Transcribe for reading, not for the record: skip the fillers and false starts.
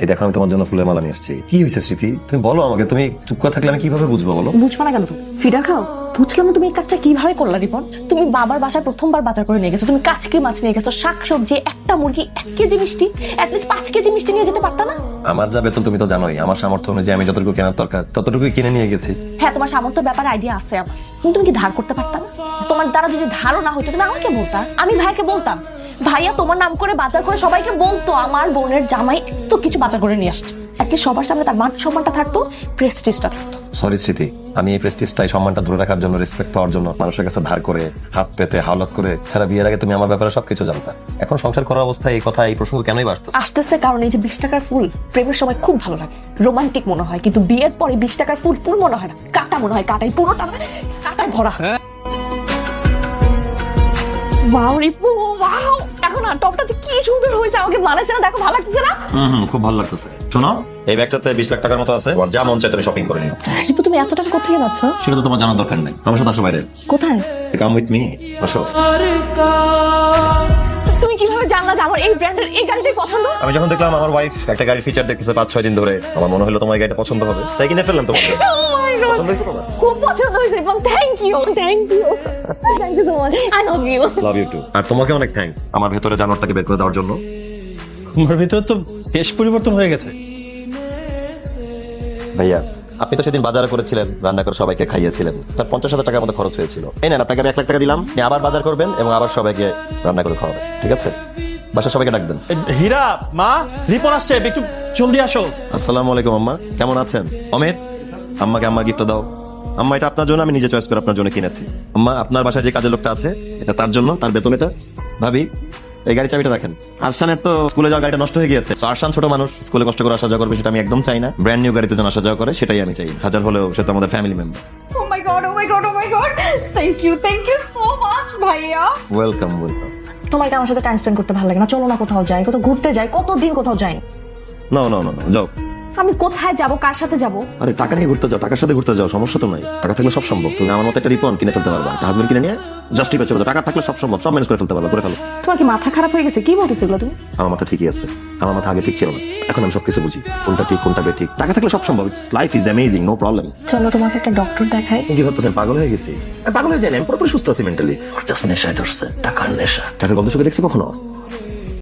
এই দেখো আমি তোমার জন্য ফুলের মালা নিয়ে আসছি। কি হয়েছে স্মৃতি, তুমি বলো আমাকে, তুমি চুপ করে থাকলে আমি কিভাবে বুঝবো বলো? বুঝবা না কেন? তুমি ফিডার খাও? বুঝলাম না তুমি এই কাজটা কিভাবে করলা রিপন। তুমি বাবার বাসায় প্রথমবার বাজার করে নিয়ে গেছো, তুমি কাচকি মাছ নিয়ে গেছো, শাকসবজি, একটা মুরগি, 1 কেজি মিষ্টি, অ্যাটলিস্ট 5 কেজি মিষ্টি নিয়ে যেতে পারতা না? আমার যা বেতন তুমি তো জানোই, আমার সামর্থ্য অনুযায়ী আমি যতটুকু কেনার দরকার ততটুকুই কিনে নিয়ে গেছি। হ্যাঁ, তোমার সামর্থ্যের ব্যাপারে আইডিয়া আছে আমার, কিন্তু তুমি কি ধার করতে পারতা না? তোমার দ্বারা যদি ধারও না হইতো তুমি আমাকে বলতা, আমি ভাইকে বলতাম, ভাইয়া তোমার নাম করে বাজার করে সবাইকে বলতো আমার বোনের জামাই এত কিছু বাজার করে নিয়ে আসছে। অ্যাটলিস্ট সবার সামনে তার মান সম্মানটা থাকতো, প্রেস্টিজটা থাকতো। সরি স্মৃতি, আমি এই প্রেস্টিজটাই সম্মানটা ধরে রাখার জন্য, রেসপেক্ট পাওয়ার জন্য মানুষের কাছে ধার করে, হাত পেতে, হাওলাত করে ছাড়া বিয়ের আগে তুমি আমার ব্যাপারে সবকিছু জানতা। এখন সংসার করার অবস্থায় এই কথা, এই প্রসঙ্গ কেনই বাড়তেছে? আসতেছে কারণ এই যে 20 টাকার ফুল প্রেমের সময় খুব ভালো লাগে, রোমান্টিক মনে হয়, কিন্তু বিয়ের পরে 20 টাকার ফুল ফুল মনে হয় না, কাটা মনে হয়, কাটাই পুরোটা কাটায় ভরা। ওয়াও রিপু, ওয়াও! এখন আর টপটা যে কি সুন্দর হয়েছে, আমাকে মানাইছে না? দেখো ভালো লাগতেছে না? খুব ভালো লাগতেছে। শোনো, এই ব্যাগটাতে 20 লাখ টাকার মতো আছে, আর যা মন চায় তুমি শপিং করে নিও। রিপু, তুমি এত টাকা কোথায় যাচ্ছ? সেটা তো তোমার জানার দরকার নাই, আমার সাথে আসো বাইরে। কোথায়? কাম উইথ মি, আসো। তুমি কিভাবে জানলা যে আমার এই ব্র্যান্ডের এই গাড়িটাই পছন্দ? আমি যখন দেখলাম আমার ওয়াইফ একটা গাড়ির ফিচার দেখতেছে 5-6 দিন ধরে, আমার মনে হলো তোমার এই গাড়িটা পছন্দ হবে, তাই কিনে ফেললাম। তোমাকে Oh my God! পছন্দ হয়েছে তোমার? খুব পছন্দ হয়েছে এবং thank you so much, I love you. Love you too. আর তোমাকে অনেক থ্যাঙ্কস আমার ভেতরে জানোয়ারটাকে বের করে দেওয়ার জন্য। তোমার ভিতরে তো বেশ পরিবর্তন হয়ে গেছে। ভাইয়া, আপনি তো সেদিন বাজার করেছিলেন, রান্না করে সবাইকে খাইয়েছিলেন, তার 50,000 টাকার মতো খরচ হয়েছিল। এই নেন, আপনাকে আমি 1 লাখ টাকা দিলাম, আপনি আবার বাজার করবেন এবং আবার সবাইকে রান্না করে খাওয়াবেন, ঠিক আছে? বাসা সবাইকে ডাক দেন। হীরা, মা, রিপন আসছে, একটু জলদি আসো। আসসালামু আলাইকুম আম্মা, কেমন আছেন? অমিত, আম্মাকে আম্মার গিফটটা দাও। আম্মা, এটা আপনার জন্য, আমি নিজে চয়েস করে আপনার জন্য কিনেছি। আম্মা, আপনার বাসায় যে কাজের লোকটা আছে এটা তার জন্য, তার বেতন এটা। ভাবি, এই গাড়ি চাবিটা রাখেন। আরশানের তো স্কুলে যাওয়ার গাড়িটা নষ্ট হয়ে গিয়েছে। So, আরশান ছোট মানুষ, স্কুলে কষ্ট করে আসা যাওয়া করবে সেটা আমি একদম চাই না। ব্র্যান্ড নিউ গাড়িতে যেন আসা যাওয়া করে সেটাই আমি চাই, হাজার হলেও সে তো আমাদের family member. Oh my God, oh my God, oh my God! Thank you so much, ভাইয়া। Welcome welcome. তোমার কি আমার সাথে টাইম স্পেন্ড করতে ভালো লাগে না? চলো না কোথাও যাই, কোথাও ঘুরতে যাই, কতদিন কোথাও যাই। নো নো নো নো, যাও। আমি কোথায় যাব, কার সাথে যাব? আরে টাকা নিয়ে ঘুরতে যাও, টাকার সাথে ঘুরতে যাও, সমস্যা তো নাই। টাকা থাকলে সব সম্ভব। তুমি আমার মতো একটা রিপন কিনে ফেলতে পারবা, একটা হাজবেন্ড কিনে নিয়ে জাস্ট টিপে চলে যাও। টাকা থাকলে সব সম্ভব, সব ম্যানেজ করে ফেলতে পারবা, করে ফেলো। তোমার কি মাথা খারাপ হয়ে গেছে? কি বলতেছো এগুলো তুমি? আমার মাথা ঠিকই আছে, আমার মাথা আগে ঠিক ছিল না, এখন আমি সবকিছু বুঝি, কোনটা ঠিক কোনটা বেঠিক। টাকা থাকলে সব সম্ভব, life is amazing, no problem. চলো তোমাকে একটা ডক্টর দেখাই। কি ভাবতেছেন পাগল হয়ে গেছি? আমি পাগল হয়ে যাই না, আমি পুরোপুরি সুস্থ আছি মেন্টালি। জাস্ট নেশায় ধরছে, টাকার নেশা। টাকার গন্ধ চোখে দেখছি কখনো?